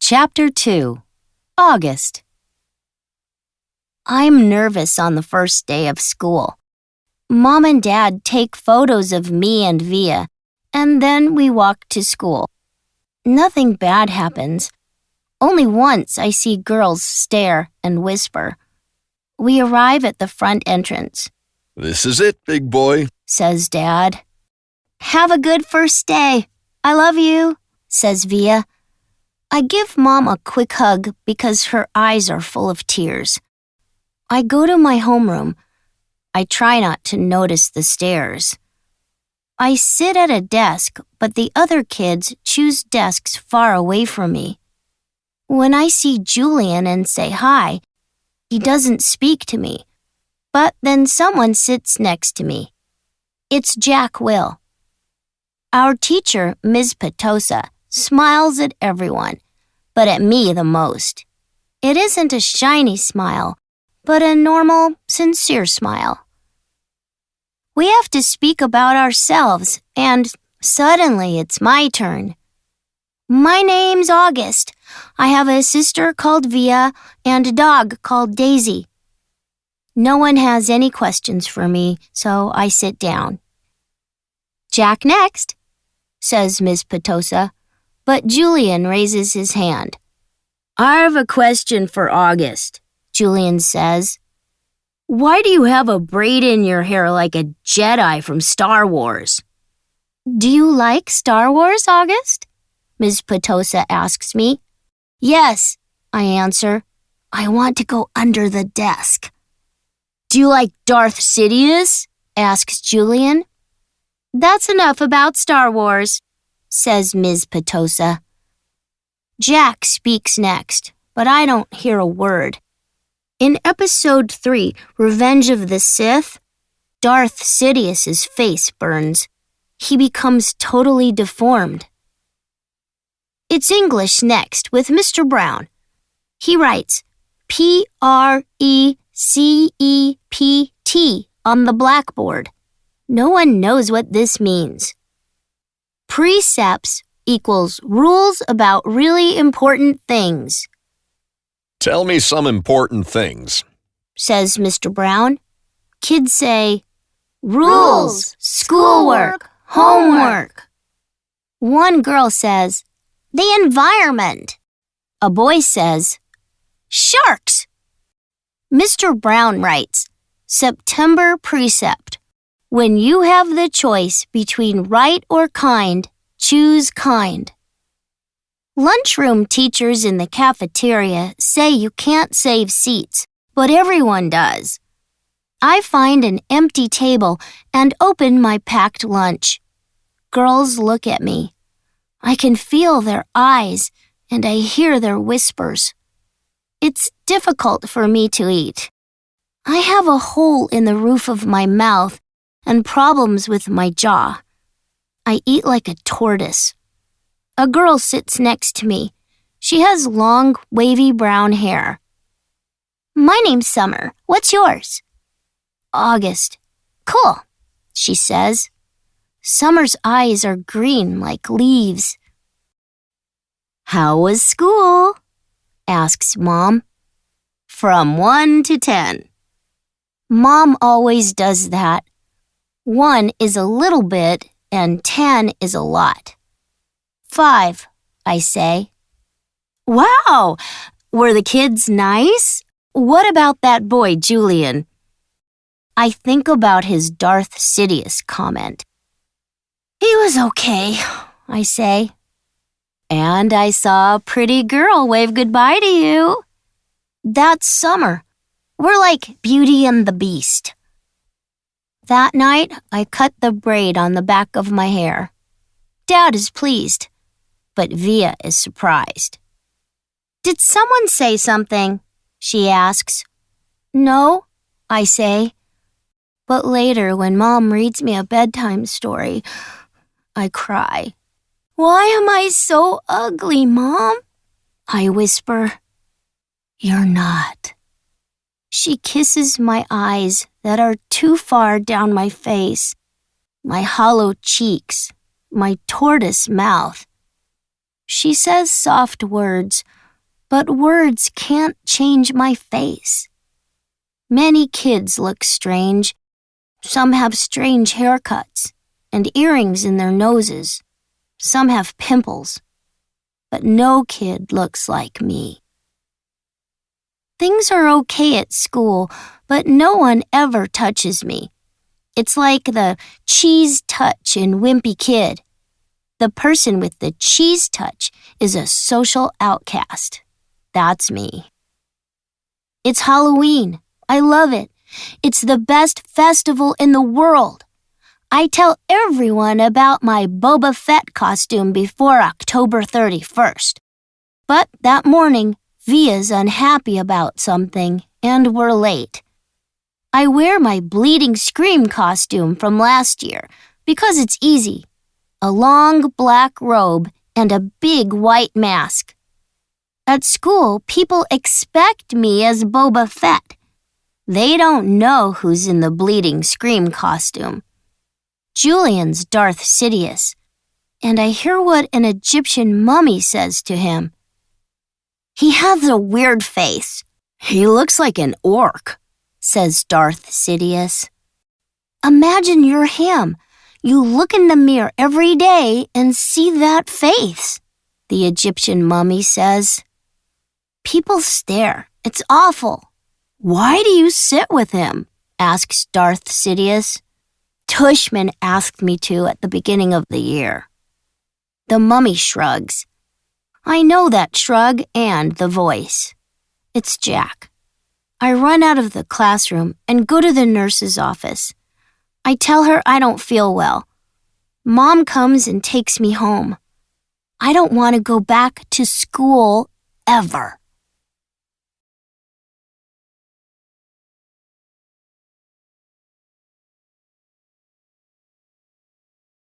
Chapter 2. August. I'm nervous on the first day of school. Mom and Dad take photos of me and Via, and then we walk to school. Nothing bad happens. Only once I see girls stare and whisper. We arrive at the front entrance. "This is it, big boy," says Dad. "Have a good first day. I love you," says Via. I give Mom a quick hug because her eyes are full of tears. I go to my homeroom. I try not to notice the stares. I sit at a desk, but the other kids choose desks far away from me. When I see Julian and say hi, he doesn't speak to me, but then someone sits next to me. It's Jack Will. Our teacher, Ms. Petosa, smiles at everyone, but at me the most. It isn't a shiny smile, but a normal, sincere smile. We have to speak about ourselves, and suddenly it's my turn. My name's August. I have a sister called Via and a dog called Daisy. No one has any questions for me, so I sit down. "Jack next," says Miss Petosa, but Julian raises his hand. "I have a question for August," Julian says. "Why do you have a braid in your hair like a Jedi from Star Wars?" "Do you like Star Wars, August?" Ms. Petosa asks me. "Yes," I answer. "I want to go under the desk." "Do you like Darth Sidious?" asks Julian. "That's enough about Star Wars," says Ms. Petosa. Jack speaks next, but I don't hear a word. In Episode 3, Revenge of the Sith, Darth Sidious's face burns. He becomes totally deformed. It's English next with Mr. Brown. He writes Precept on the blackboard. No one knows what this means. Precepts equals rules about really important things. "Tell me some important things," says Mr. Brown. Kids say, "Rules, schoolwork, homework." One girl says, "The environment." A boy says, "Sharks." Mr. Brown writes, September Precept. When you have the choice between right or kind, choose kind. Lunchroom teachers in the cafeteria say you can't save seats, but everyone does. I find an empty table and open my packed lunch. Girls look at me. I can feel their eyes and I hear their whispers. It's difficult for me to eat. I have a hole in the roof of my mouth and problems with my jaw. I eat like a tortoise. A girl sits next to me. She has long, wavy brown hair. "My name's Summer. What's yours?" "August." "Cool," she says. Summer's eyes are green like leaves. "How was school?" asks Mom. "From 1 to 10. Mom always does that. 1 is a little bit and 10 is a lot. 5, I say. "Wow! Were the kids nice? What about that boy, Julian?" I think about his Darth Sidious comment. "He was okay," I say. "And I saw a pretty girl wave goodbye to you." "That's Summer. We're like Beauty and the Beast." That night, I cut the braid on the back of my hair. Dad is pleased, but Via is surprised. "Did someone say something?" she asks. "No," I say. But later, when Mom reads me a bedtime story, I cry. "Why am I so ugly, Mom?" I whisper. "You're not." She kisses my eyes that are too far down my face, my hollow cheeks, my tortoise mouth. She says soft words, but words can't change my face. Many kids look strange. Some have strange haircuts and earrings in their noses. Some have pimples. But no kid looks like me. Things are okay at school, but no one ever touches me. It's like the cheese touch in Wimpy Kid. The person with the cheese touch is a social outcast. That's me. It's Halloween. I love it. It's the best festival in the world. I tell everyone about my Boba Fett costume before October 31st. But that morning, Via's unhappy about something, and we're late. I wear my Bleeding Scream costume from last year because it's easy. A long black robe and a big white mask. At school, people expect me as Boba Fett. They don't know who's in the Bleeding Scream costume. Julian's Darth Sidious, and I hear what an Egyptian mummy says to him. He has a weird face. He looks like an orc, says Darth Sidious. Imagine you're him. You look in the mirror every day and see that face, the Egyptian mummy says. People stare. It's awful. Why do you sit with him? Asks Darth Sidious. Tushman asked me to at the beginning of the year. The mummy shrugs. I know that shrug and the voice. It's Jack. I run out of the classroom and go to the nurse's office. I tell her I don't feel well. Mom comes and takes me home. I don't want to go back to school ever.